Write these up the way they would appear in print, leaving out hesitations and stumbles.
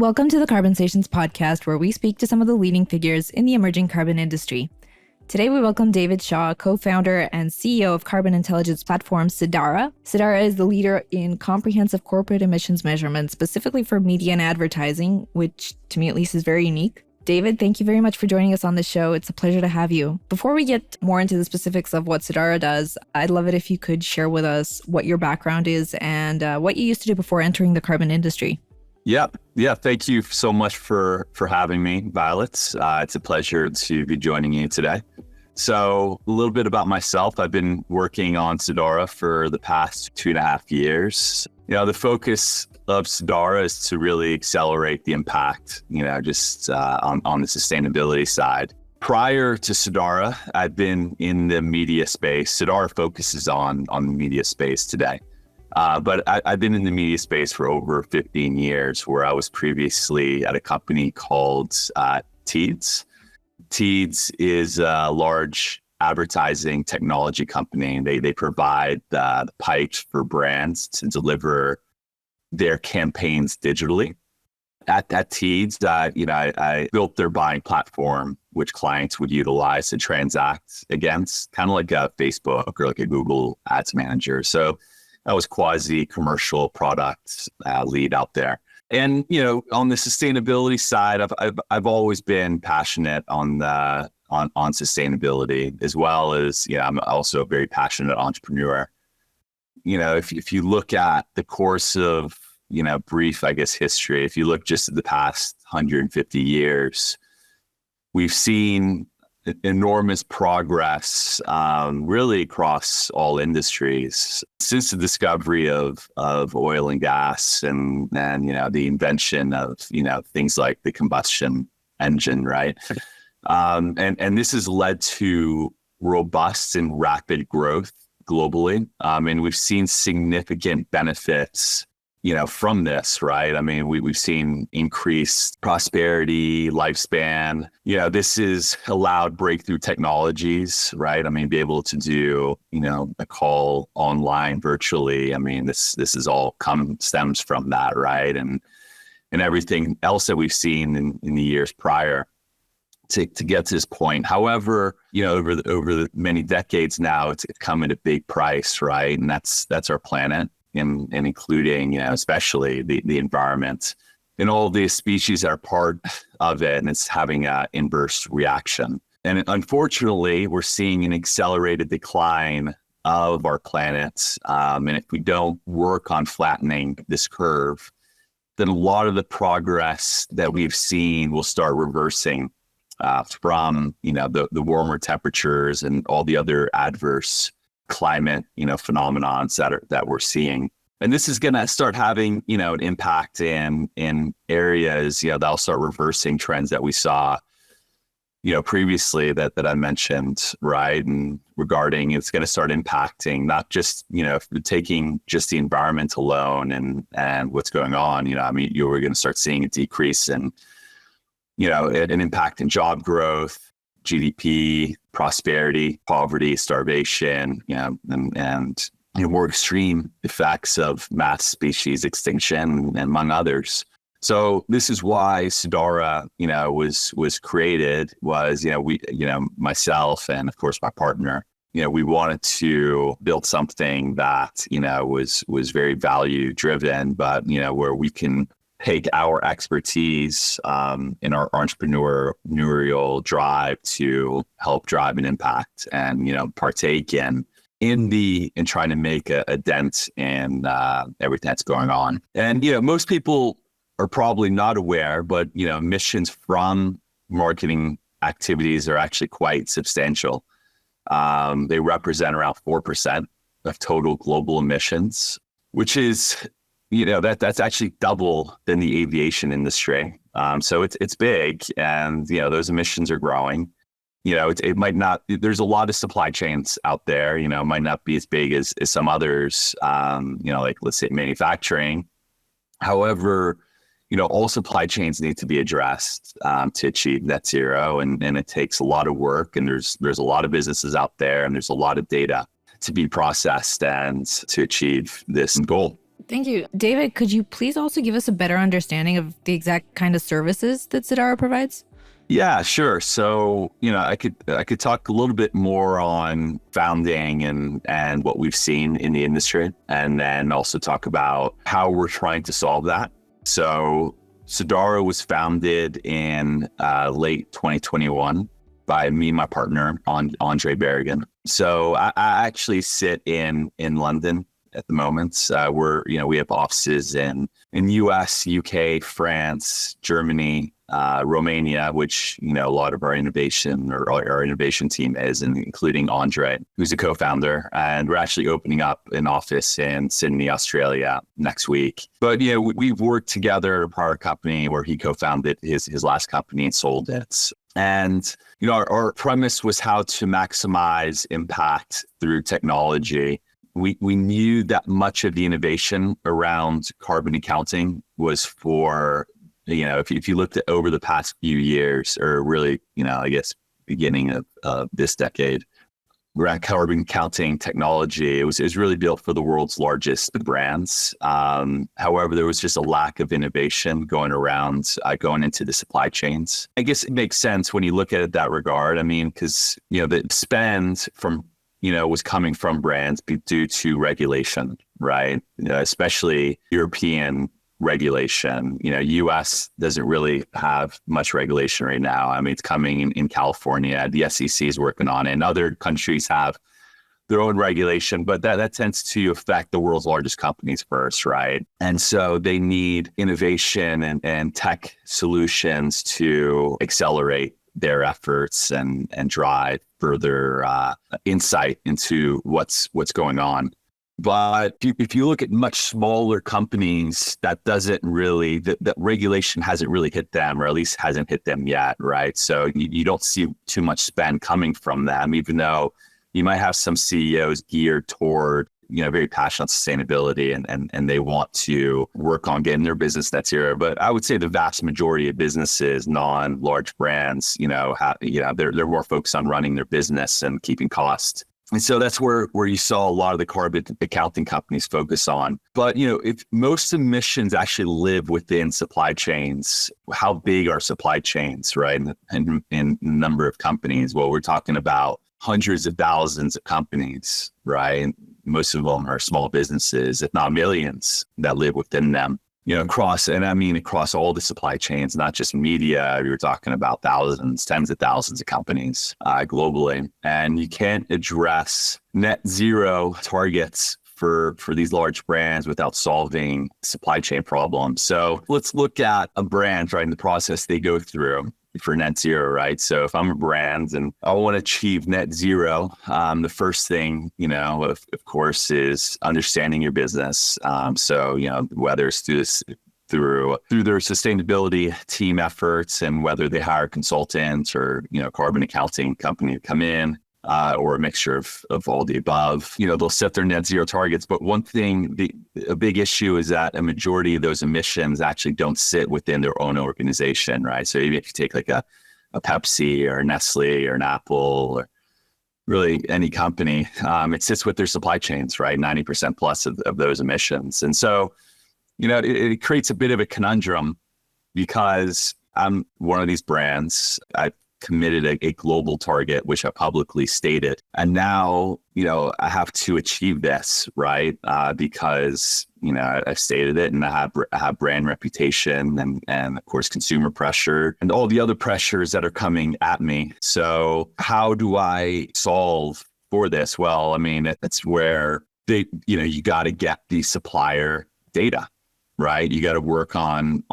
Welcome to the Carbonsations podcast, where we speak to some of the leading figures in the emerging carbon industry. Today, we welcome David Shaw, co-founder and CEO of carbon intelligence platform Cedara. Cedara is the leader in comprehensive corporate emissions measurement, specifically for media and advertising, which to me at least is very unique. David, thank you very much for joining us on the show. It's a pleasure to have you. Before we get more into the specifics of what Cedara does, I'd love it if you could share with us what your background is and what you used to do before entering the carbon industry. Yeah. Thank you so much for having me, Violet. It's a pleasure to be joining you today. So a little bit about myself. I've been working on Cedara for the past 2.5 years. The focus of Cedara is to really accelerate the impact, on the sustainability side. Prior to Cedara, I've been in the media space. Cedara focuses on the media space today. But I've been in the media space for over 15 years, where I was previously at a company called Teads. Teads is a large advertising technology company. They provide the pipes for brands to deliver their campaigns digitally. At Teads, I built their buying platform, which clients would utilize to transact against, kind of like a Facebook or like a Google Ads Manager. So I was quasi-commercial product lead out there. And, on the sustainability side, I've always been passionate on sustainability, as well as, I'm also a very passionate entrepreneur. If you look at the course of, brief, history, if you look just at the past 150 years, we've seen enormous progress really across all industries since the discovery of oil and gas and the invention of things like the combustion engine, right? And this has led to robust and rapid growth globally, and we've seen significant benefits from this, right? We've seen increased prosperity, lifespan. This has allowed breakthrough technologies, right? Be able to do, a call online virtually. This is all stems from that, right? And everything else that we've seen in the years prior to get to this point. However, over the many decades now, it's come at a big price, right? And that's our planet. And including, especially the environment and all the species that are part of it, and it's having an inverse reaction. And unfortunately, we're seeing an accelerated decline of our planet. And if we don't work on flattening this curve, then a lot of the progress that we've seen will start reversing from, the warmer temperatures and all the other adverse climate, phenomenons that we're seeing. And this is going to start having, an impact in areas, that'll start reversing trends that we saw, previously that I mentioned, right? And regarding, it's going to start impacting not just, taking just the environment alone and what's going on, you're going to start seeing a decrease in, an impact in job growth, GDP, prosperity, poverty, starvation, and more extreme effects of mass species extinction, among others. So this is why Cedara, was created. We, myself and of course my partner, we wanted to build something that was very value driven, but where we can take our expertise in our entrepreneurial drive to help drive an impact and, partake in trying to make a dent in everything that's going on. And, most people are probably not aware, but, emissions from marketing activities are actually quite substantial. They represent around 4% of total global emissions, which is that's actually double than the aviation industry. So it's big, and those emissions are growing. It might not. There's a lot of supply chains out there. It might not be as big as some others. Like let's say manufacturing. However, all supply chains need to be addressed to achieve net zero, and it takes a lot of work. And there's a lot of businesses out there, and there's a lot of data to be processed and to achieve this goal. Thank you. David, could you please also give us a better understanding of the exact kind of services that Cedara provides? Yeah, sure. So, I could talk a little bit more on founding and what we've seen in the industry, and then also talk about how we're trying to solve that. So, Cedara was founded in late 2021 by me and my partner, Andre Berrigan. So, I actually sit in London at the moment. We have offices in US, UK, France, Germany, Romania, which, a lot of our innovation or our innovation team is, and including Andre, who's a co-founder. And we're actually opening up an office in Sydney, Australia next week. But, we've worked together at a prior company where he co-founded his last company and sold it. And, our premise was how to maximize impact through technology. We knew that much of the innovation around carbon accounting was for, if you looked at over the past few years, or really, I guess beginning of this decade, around carbon accounting technology, it was really built for the world's largest brands. However, there was just a lack of innovation going into the supply chains. I guess it makes sense when you look at it that regard. I mean, because, the spend from was coming from brands due to regulation, right? Especially European regulation. US doesn't really have much regulation right now. I mean, it's coming in California. The SEC is working on it, and other countries have their own regulation, but that tends to affect the world's largest companies first, right? And so they need innovation and tech solutions to accelerate their efforts and drive further insight into what's going on. But if you look at much smaller companies, that regulation hasn't really hit them, or at least hasn't hit them yet, right? So you don't see too much spend coming from them, even though you might have some CEOs geared toward, very passionate on sustainability and they want to work on getting their business net zero. But I would say the vast majority of businesses, non-large brands, they're more focused on running their business and keeping costs. And so that's where you saw a lot of the carbon accounting companies focus on. But, if most emissions actually live within supply chains, how big are supply chains, right? And in a number of companies, well, we're talking about hundreds of thousands of companies, right? Most of them are small businesses, if not millions, that live within them, across all the supply chains, not just media. You're talking about thousands, tens of thousands of companies globally. And you can't address net zero targets for these large brands without solving supply chain problems. So let's look at a brand, right, in the process they go through for net zero, right? So if I'm a brand and I want to achieve net zero, the first thing, of course, is understanding your business. So, whether it's through their sustainability team efforts, and whether they hire consultants or, carbon accounting company to come in, or a mixture of all the above. They'll set their net zero targets. But one thing, a big issue is that a majority of those emissions actually don't sit within their own organization, right? So even if you take like a Pepsi or a Nestle or an Apple or really any company, it sits with their supply chains, right? 90% plus of those emissions. And so, it creates a bit of a conundrum, because I'm one of these brands. I committed a global target, which I publicly stated. And now, I have to achieve this, right? Because, I've stated it, and I have brand reputation and of course, consumer pressure and all the other pressures that are coming at me. So how do I solve for this? Well, I mean, that's where you got to get the supplier data, right? You got to work on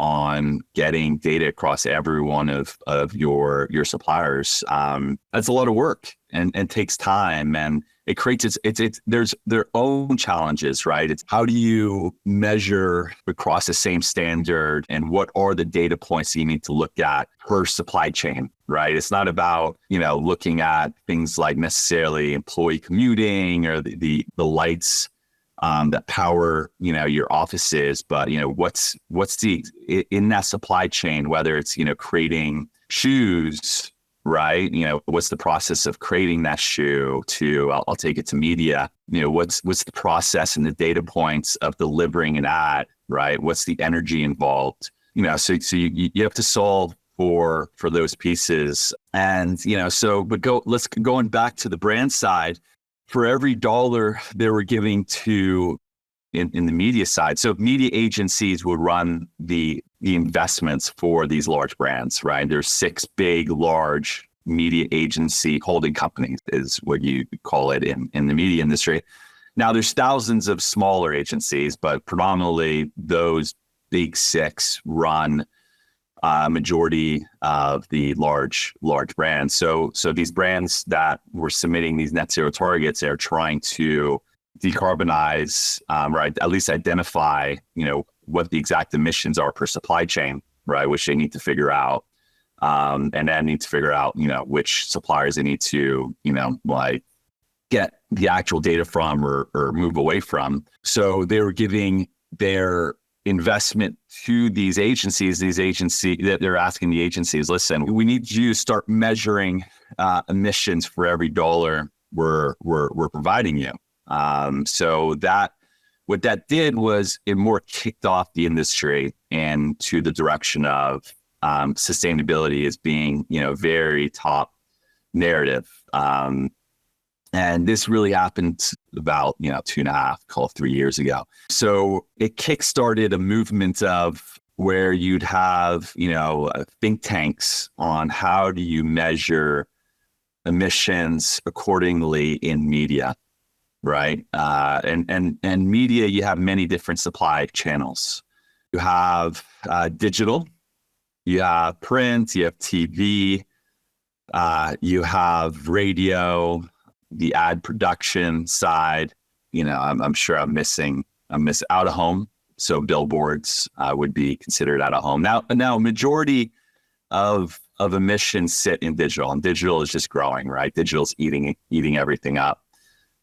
getting data across every one of your suppliers. That's a lot of work and takes time, and it creates there's their own challenges, right? It's how do you measure across the same standard, and what are the data points that you need to look at per supply chain, right? It's not about, looking at things like necessarily employee commuting or the lights that power, your offices, but, what's in that supply chain, whether it's, creating shoes, right? What's the process of creating that shoe to, I'll take it to media, what's the process and the data points of delivering an ad, right? What's the energy involved? So you have to solve for those pieces. And, going back to the brand side, for every dollar they were giving to in the media side. So media agencies would run the investments for these large brands, right? There's 6 big, large media agency holding companies is what you call it in the media industry. Now there's thousands of smaller agencies, but predominantly those big 6 run majority of the large brands. So these brands that were submitting these net zero targets, they're trying to decarbonize, right? At least identify, what the exact emissions are per supply chain, right? Which they need to figure out, and then need to figure out, which suppliers they need to, get the actual data from or move away from. So they were giving their investment to these agencies that they're asking the agencies, listen, we need you to start measuring emissions for every dollar we're providing you. So what that did was it more kicked off the industry and to the direction of sustainability as being, very top narrative. And this really happened about, 2.5, call it 3 years ago. So it kickstarted a movement of where you'd have, think tanks on how do you measure emissions accordingly in media. Right. And media, you have many different supply channels. You have digital, you have print, you have TV, you have radio, the ad production side. I'm sure I'm missing out of home. So billboards would be considered out of home. Now majority of emissions sit in digital, and digital is just growing, right? Digital's eating everything up.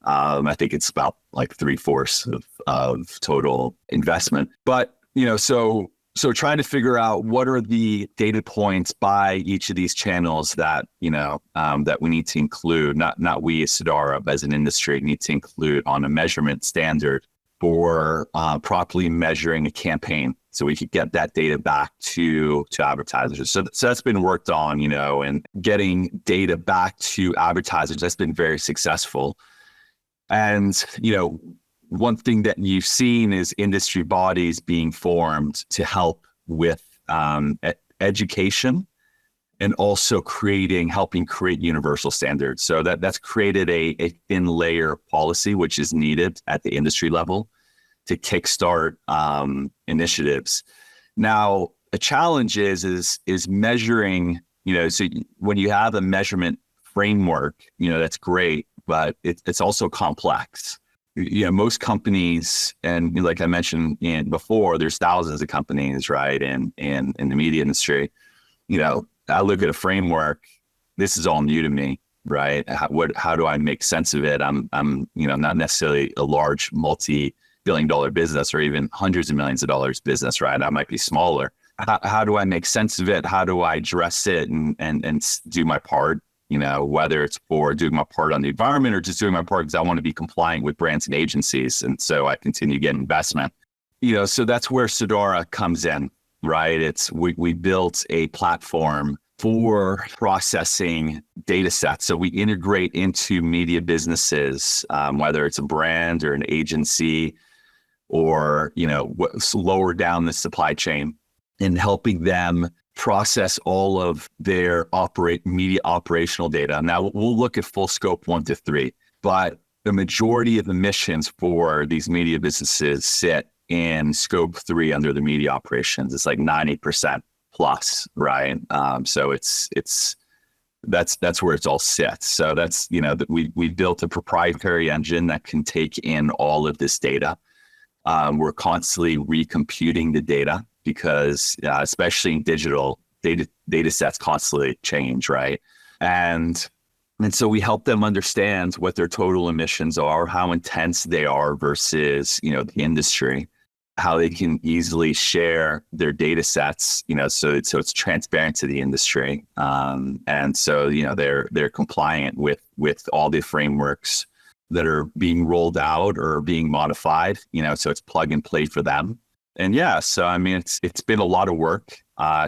I think it's about like 3/4 of total investment. But, so trying to figure out what are the data points by each of these channels that, that we need to include, not we as Cedara, but as an industry need to include on a measurement standard for properly measuring a campaign. So we could get that data back to advertisers. So that's been worked on, and getting data back to advertisers, that's been very successful. And, one thing that you've seen is industry bodies being formed to help with education and also helping create universal standards. So that's created a thin layer policy, which is needed at the industry level to kickstart initiatives. Now, a challenge is measuring, so when you have a measurement framework, that's great, but it's also complex. Most companies, and like I mentioned before, there's thousands of companies, right? And in the media industry, I look at a framework, this is all new to me, right? How do I make sense of it? I'm not necessarily a large multi-billion-dollar business or even hundreds of millions of dollars business, right? I might be smaller. How do I make sense of it? How do I address it and do my part? Whether it's for doing my part on the environment or just doing my part because I want to be compliant with brands and agencies. And so I continue to get investment. So that's where Cedara comes in, right? We built a platform for processing data sets. So we integrate into media businesses, whether it's a brand or an agency or, lower down the supply chain, and helping them process all of their media operational data. Now we'll look at full scope 1 to 3, but the majority of emissions for these media businesses sit in scope 3 under the media operations. It's like 90% plus, right? So that's where it's all set. So that's, we built a proprietary engine that can take in all of this data. We're constantly recomputing the data because especially in digital, data sets constantly change, right? And so we help them understand what their total emissions are, how intense they are versus, the industry. how they can easily share their data sets, so it's transparent to the industry. And so, they're compliant with all the frameworks that are being rolled out or being modified, so it's plug and play for them. And yeah, so I mean, it's been a lot of work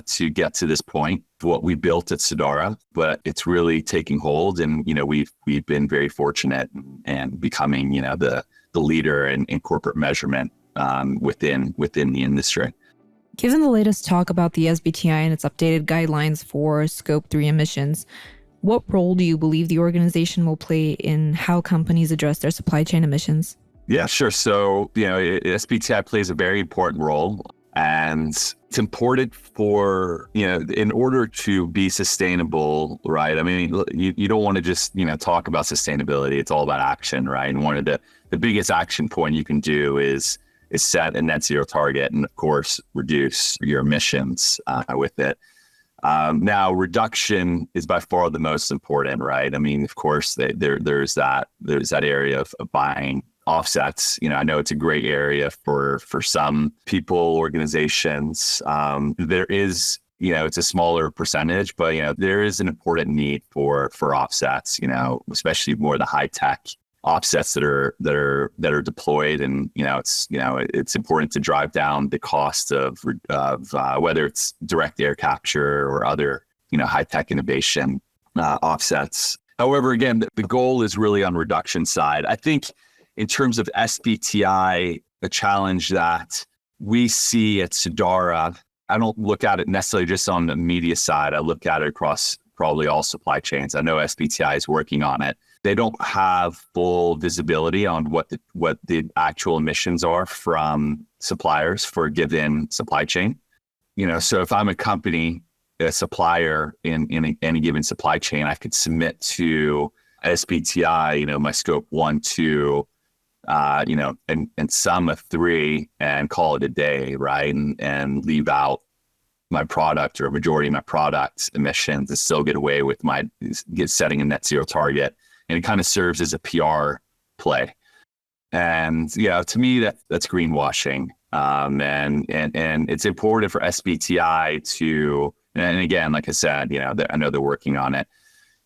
to get to this point, what we built at Cedara, but it's really taking hold. And, we've been very fortunate and becoming, the leader in corporate measurement within the industry. Given the latest talk about the SBTi and its updated guidelines for Scope 3 emissions, what role do you believe the organization will play in how companies address their supply chain emissions? Yeah, sure. So, SBTi plays a very important role, and it's important for, in order to be sustainable, right? I mean, you don't want to just, talk about sustainability. It's all about action, right? And one of the biggest action point you can do is set a net zero target and, of course, reduce your emissions with it. Now, reduction is by far the most important, right? I mean, of course, there's that area of buying offsets. I know it's a great area for some people, organizations. There is, it's a smaller percentage, but there is an important need for offsets. Especially more the high tech offsets that are deployed, and it's important to drive down the cost of whether it's direct air capture or other high tech innovation offsets. However, again, the goal is really on reduction side. I think in terms of SBTi, a challenge that we see at Cedara, I don't look at it necessarily just on the media side. I look at it across probably all supply chains. I know SBTi is working on it. They don't have full visibility on what the actual emissions are from suppliers for a given supply chain. So if I'm a company, a supplier in any given supply chain, I could submit to SBTi, my scope 1, 2, and sum of 3 and call it a day, right? And leave out my product or a majority of my product emissions and still get away with setting a net zero target. And it kind of serves as a PR play. And, to me, that's greenwashing. And it's important for SBTi to, and again, like I said, I know they're working on it,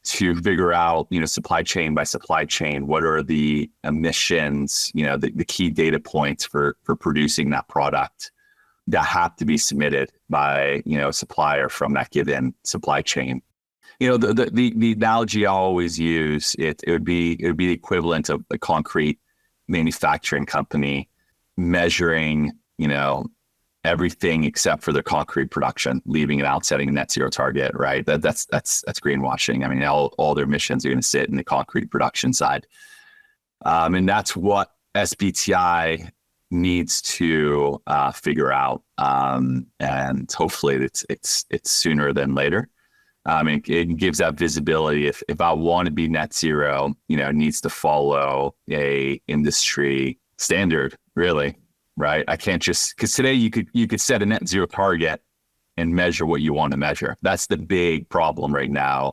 to figure out, supply chain by supply chain, what are the emissions, the key data points for producing that product that have to be submitted by, a supplier from that given supply chain. The analogy I always use, it would be the equivalent of a concrete manufacturing company measuring, everything except for the concrete production, leaving it out, setting a net zero target, right? That's greenwashing. I mean, all their emissions are going to sit in the concrete production side. And that's what SBTi needs to figure out. And hopefully it's sooner than later. It gives that visibility. If I want to be net zero, it needs to follow a industry standard, really, right? I can't because today you could set a net zero target and measure what you want to measure. That's the big problem right now,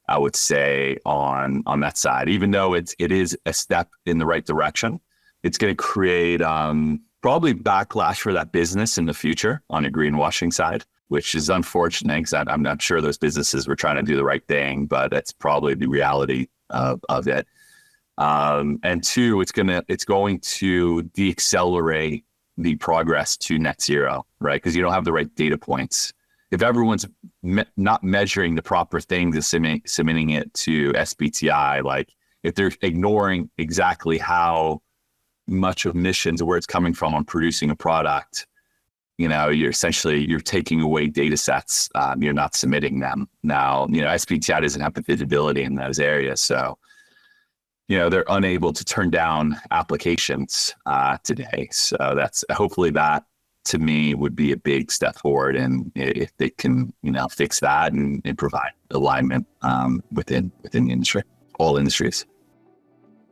I would say, on that side. Even though it is a step in the right direction, it's going to create probably backlash for that business in the future on a greenwashing side, which is unfortunate because I'm not sure those businesses were trying to do the right thing, but that's probably the reality of it. And two, it's going to deaccelerate the progress to net zero, right? Because you don't have the right data points. If everyone's not measuring the proper things and submitting it to SBTi, like if they're ignoring exactly how much of emissions or where it's coming from on producing a product, you're taking away data sets. You're not submitting them. Now, SBTi doesn't have the visibility in those areas. So, they're unable to turn down applications today. So that's hopefully that, to me, would be a big step forward. And if they can, fix that and provide alignment within the industry, all industries.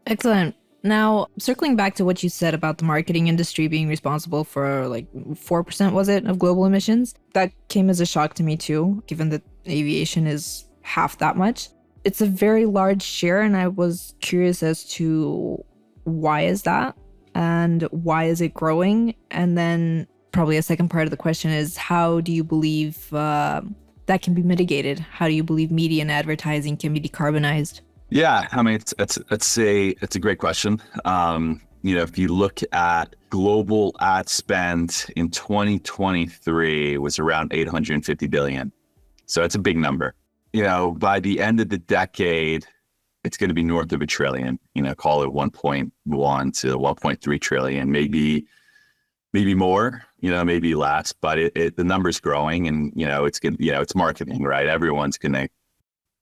Excellent. Now, circling back to what you said about the marketing industry being responsible for 4%, was it, of global emissions? That came as a shock to me too, given that aviation is half that much. It's a very large share, and I was curious as to why is that? and why is it growing? And then probably a second part of the question is, how do you believe that can be mitigated? How do you believe media and advertising can be decarbonized? Yeah, I mean, it's a great question. If you look at global ad spend in 2023, it was around 850 billion. So it's a big number. By the end of the decade, it's going to be north of $1 trillion. Call it 1.1 to 1.3 trillion, maybe more. Maybe less, but the number's growing, and it's good. It's marketing, right? Everyone's going to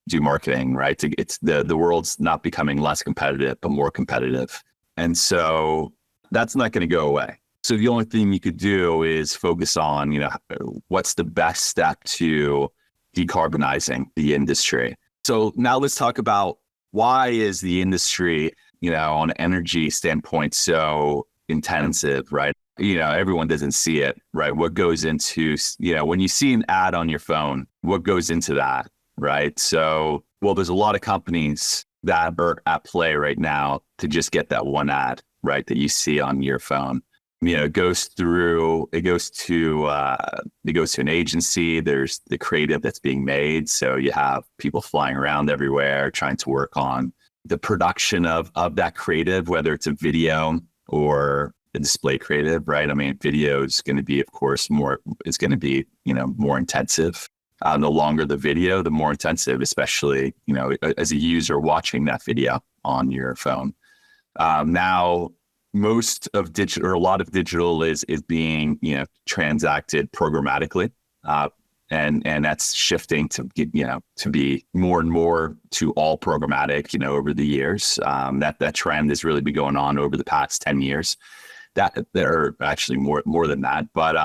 do marketing, right? It's the world's not becoming less competitive, but more competitive. And so that's not going to go away. So the only thing you could do is focus on, what's the best step to decarbonizing the industry. So now let's talk about why is the industry, on an energy standpoint, so intensive, right? Everyone doesn't see it, right? What goes into, when you see an ad on your phone, what goes into that? Right. So, there's a lot of companies that are at play right now to just get that one ad, right, that you see on your phone. It goes to an agency. There's the creative that's being made. So you have people flying around everywhere trying to work on the production of that creative, whether it's a video or a display creative, right? I mean, video is going to be, of course, more intensive. The longer the video, the more intensive, especially, as a user watching that video on your phone. Now, most of digital, or a lot of digital is being, transacted programmatically. And that's shifting to be more and more to all programmatic, over the years. That trend has really been going on over the past 10 years. That there are actually more than that, but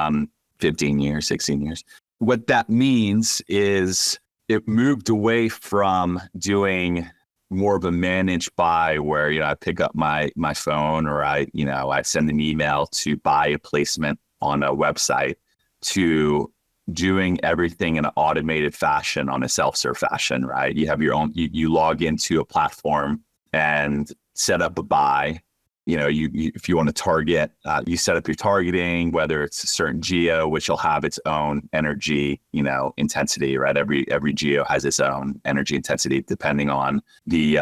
15 years, 16 years. What that means is it moved away from doing more of a managed buy where, I pick up my phone, or I send an email to buy a placement on a website, to doing everything in an automated fashion, on a self-serve fashion, right? You have your own, you log into a platform and set up a buy. If you want to target, you set up your targeting, whether it's a certain geo, which will have its own energy, intensity, right? Every geo has its own energy intensity depending on the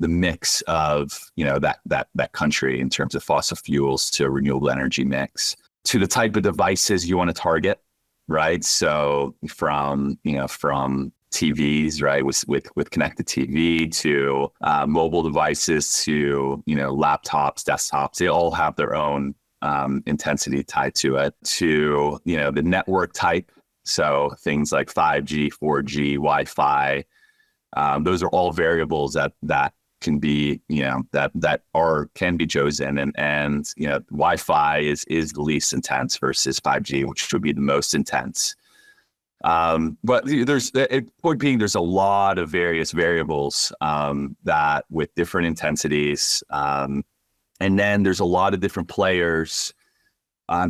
mix of, that country in terms of fossil fuels to renewable energy mix, to the type of devices you want to target, right? So from TVs, right, with connected TV, to mobile devices, to laptops, desktops, they all have their own intensity tied to it, to the network type. So things like 5G, 4G, Wi-Fi, those are all variables that can be can be chosen, and Wi-Fi is the least intense versus 5G, which would be the most intense. But point being, there's a lot of various variables that with different intensities, and then there's a lot of different players,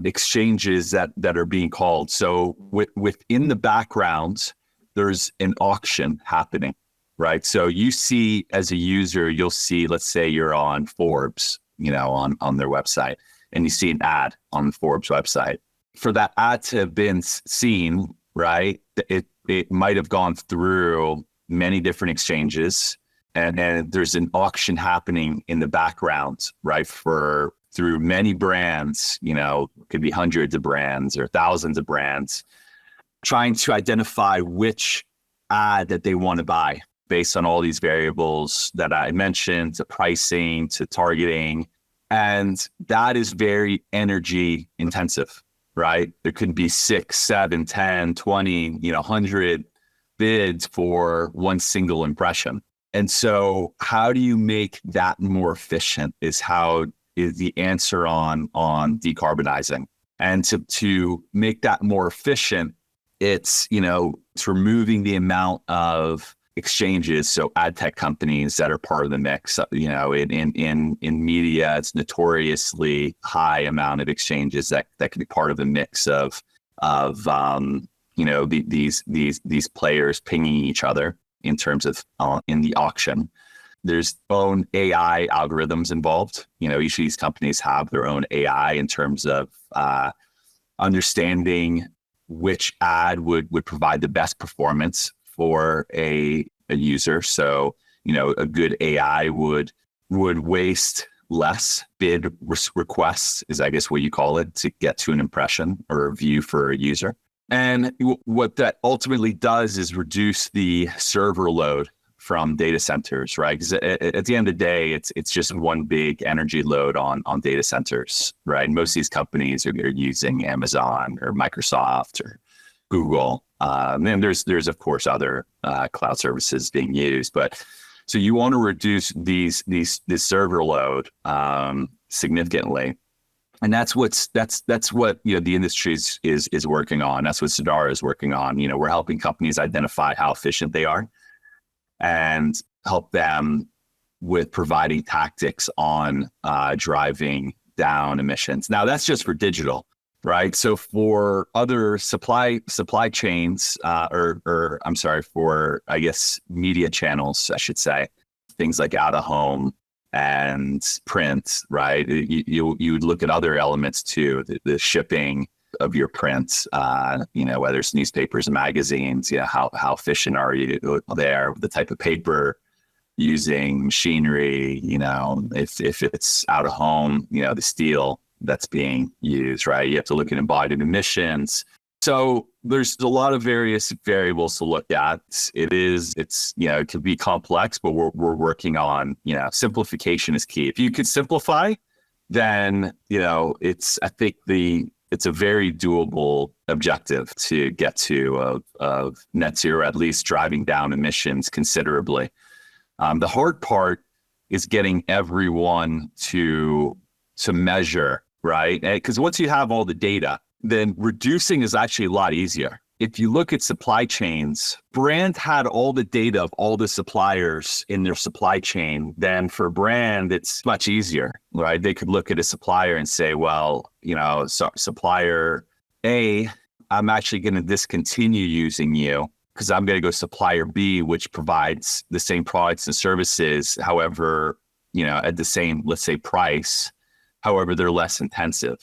exchanges that are being called. So within the background, there's an auction happening, right? So you see, as a user, you'll see, let's say you're on Forbes, on their website, and you see an ad on the Forbes website. For that ad to have been seen, right, it might have gone through many different exchanges, and there's an auction happening in the background, right, through many brands, could be hundreds of brands or thousands of brands, trying to identify which ad that they want to buy based on all these variables that I mentioned, to pricing, to targeting. And that is very energy intensive, right? There could be 6, 7, 10, 20, 100 bids for one single impression. And so how do you make that more efficient is the answer on decarbonizing. And to make that more efficient, it's removing the amount of exchanges. So ad tech companies that are part of the mix, in media, it's notoriously high amount of exchanges that could be part of the mix of these players pinging each other in terms of in the auction. There's own AI algorithms involved. Each of these companies have their own AI in terms of understanding which ad would provide the best performance for a user. So, a good AI would waste less bid requests, is I guess what you call it, to get to an impression or a view for a user. And what that ultimately does is reduce the server load from data centers, right? Because at the end of the day, it's just one big energy load on data centers, right? And most of these companies are using Amazon or Microsoft or Google. And there's of course other cloud services being used, but so you want to reduce this server load significantly. And that's what the industry is working on. That's what Cedara is working on. We're helping companies identify how efficient they are and help them with providing tactics on driving down emissions. Now that's just for digital, right? So for other supply chains, for I guess media channels, I should say, things like out of home and print, right? You would look at other elements too, the shipping of your print, whether it's newspapers and magazines, how efficient are you there, the type of paper using, machinery, if it's out of home, the steel that's being used, right? You have to look at embodied emissions. So there's a lot of various variables to look at. It can be complex, but we're working on, simplification is key. If you could simplify, then, it's a very doable objective to get to of net zero, at least driving down emissions considerably. The hard part is getting everyone to measure, right? Because once you have all the data, then reducing is actually a lot easier. If you look at supply chains, brand had all the data of all the suppliers in their supply chain. Then for brand, it's much easier, right? They could look at a supplier and say, well, supplier A, I'm actually going to discontinue using you because I'm going to go supplier B, which provides the same products and services, however, at the same, let's say, price, however, they're less intensive.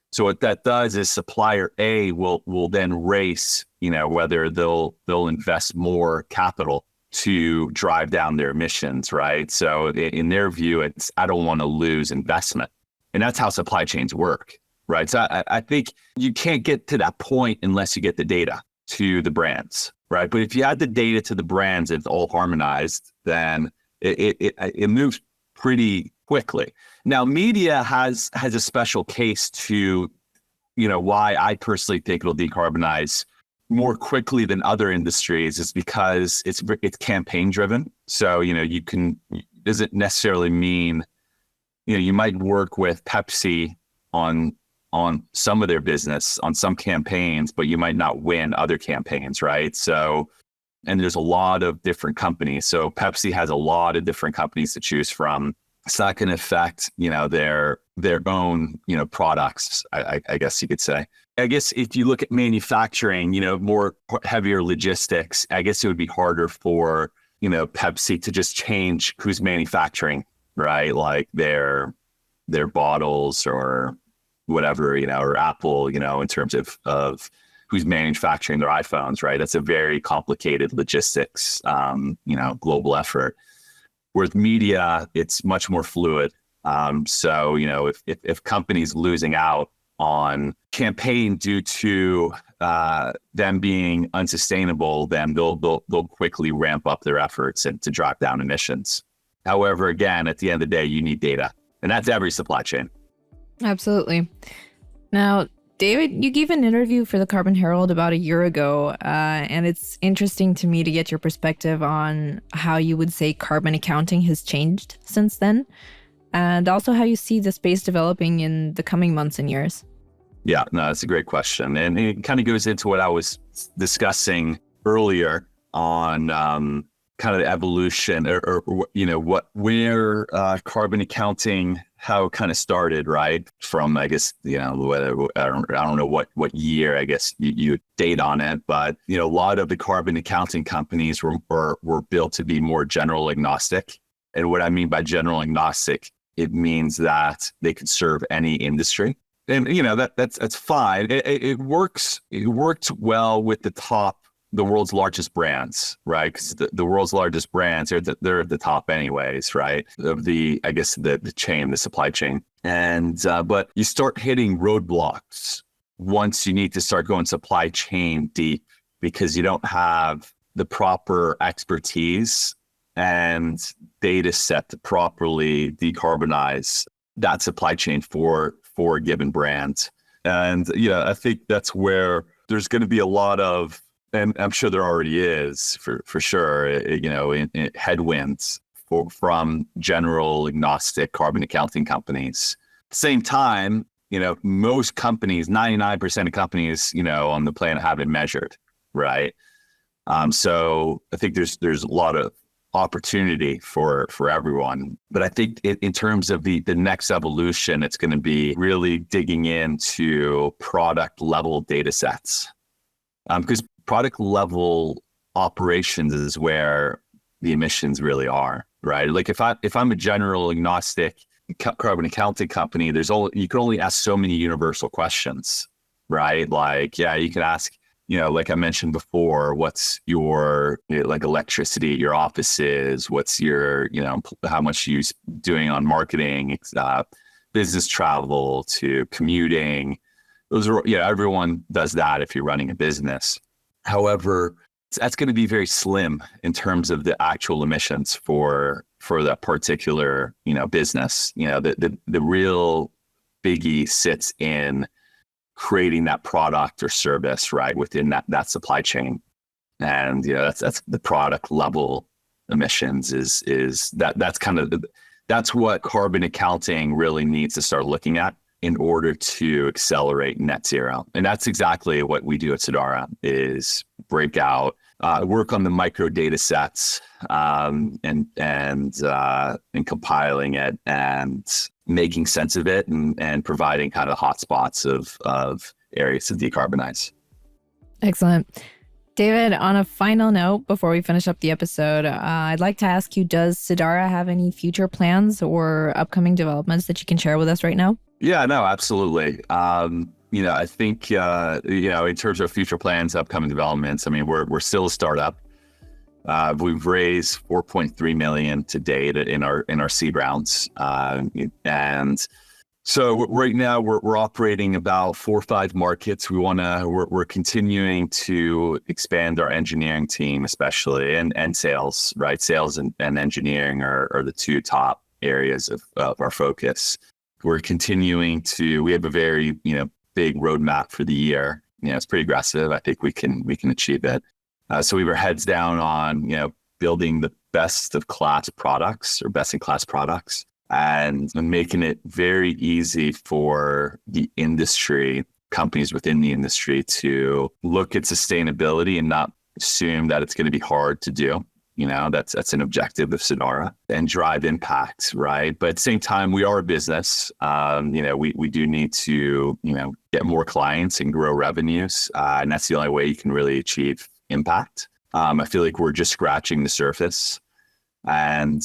So what that does is supplier A will then race, whether they'll invest more capital to drive down their emissions, right? So in their view, it's, I don't want to lose investment. And that's how supply chains work, right? So I think you can't get to that point unless you get the data to the brands, right? But if you add the data to the brands, it's all harmonized, then it moves pretty quickly. Now, media has a special case to, why I personally think it'll decarbonize more quickly than other industries is because it's campaign driven. So, doesn't necessarily mean, you might work with Pepsi on some of their business, on some campaigns, but you might not win other campaigns, right? So, and there's a lot of different companies. So Pepsi has a lot of different companies to choose from. It's not going to affect, their own, products, I guess you could say. I guess if you look at manufacturing, more heavier logistics, I guess it would be harder for, Pepsi to just change who's manufacturing, right? Like their bottles or whatever, or Apple, in terms of who's manufacturing their iPhones, right? That's a very complicated logistics, global effort. With media, it's much more fluid. So, if companies losing out on campaign due to them being unsustainable, then they'll quickly ramp up their efforts and to drive down emissions. However, again, at the end of the day, you need data, and that's every supply chain. Absolutely. Now, David, you gave an interview for the Carbon Herald about a year ago, and it's interesting to me to get your perspective on how you would say carbon accounting has changed since then, and also how you see the space developing in the coming months and years. Yeah, no, that's a great question. And it kind of goes into what I was discussing earlier on kind of the evolution or where carbon accounting, how it kind of started, right? From, I guess, whether, I don't know what year, I guess you date on it, but, a lot of the carbon accounting companies were built to be more general agnostic. And what I mean by general agnostic, it means that they can serve any industry. And, that's fine. It works. It worked well with the world's largest brands, right? Because the world's largest brands, they're at the top anyways, right? Of the supply chain. And, but you start hitting roadblocks once you need to start going supply chain deep, because you don't have the proper expertise and data set to properly decarbonize that supply chain for a given brand. And, I think that's where there's going to be a lot of, and I'm sure there already is for sure, in headwinds from general agnostic carbon accounting companies. Same time, most companies, 99% of companies, on the planet have been measured, right? So I think there's a lot of opportunity for everyone. But I think in terms of the next evolution, it's going to be really digging into product level data sets. Because product level operations is where the emissions really are, right? Like if I'm a general agnostic carbon accounting company, you can only ask so many universal questions, right? Like, yeah, you can ask, like I mentioned before, what's your electricity at your offices? What's your, how much you doing on marketing, business travel to commuting? Those are, everyone does that if you're running a business. However, that's going to be very slim in terms of the actual emissions for that particular, business. The real biggie sits in creating that product or service, right, within that supply chain. And, that's the product level emissions that's what carbon accounting really needs to start looking at in order to accelerate net zero. And that's exactly what we do at Cedara, is break out, work on the micro data sets, and compiling it and making sense of it and providing kind of hotspots of areas to decarbonize. Excellent. David, on a final note, before we finish up the episode, I'd like to ask you, does Cedara have any future plans or upcoming developments that you can share with us right now? Yeah, no, absolutely. I think, in terms of future plans, upcoming developments, I mean, we're still a startup. We've raised 4.3 million to date in our seed rounds. And so right now we're operating about 4 or 5 markets. We're continuing to expand our engineering team, especially, and sales, right? Sales and engineering are the 2 top areas of our focus. We're continuing we have a very, big roadmap for the year. It's pretty aggressive. I think we can achieve it. So we were heads down on, building the best in class products and making it very easy for the industry, companies within the industry, to look at sustainability and not assume that it's going to be hard to do. That's an objective of Cedara, and drive impact, right? But at the same time, we are a business. We do need to, get more clients and grow revenues. And that's the only way you can really achieve impact. I feel like we're just scratching the surface. And,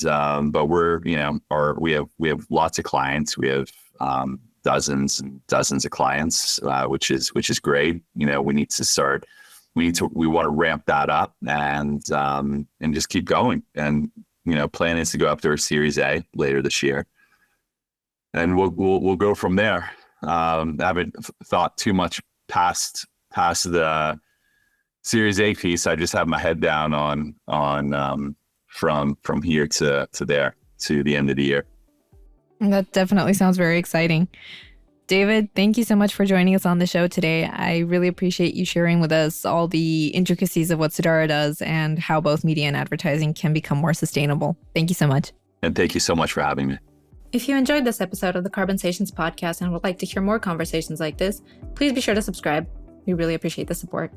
but we have lots of clients. We have dozens and dozens of clients, which is great. We want to ramp that up and just keep going. And, plan is to go up to our Series A later this year, and we'll go from there. I haven't thought too much past the Series A piece. I just have my head down on from here to there to the end of the year. That definitely sounds very exciting. David, thank you so much for joining us on the show today. I really appreciate you sharing with us all the intricacies of what Cedara does and how both media and advertising can become more sustainable. Thank you so much. And thank you so much for having me. If you enjoyed this episode of the Carbonsations podcast and would like to hear more conversations like this, please be sure to subscribe. We really appreciate the support.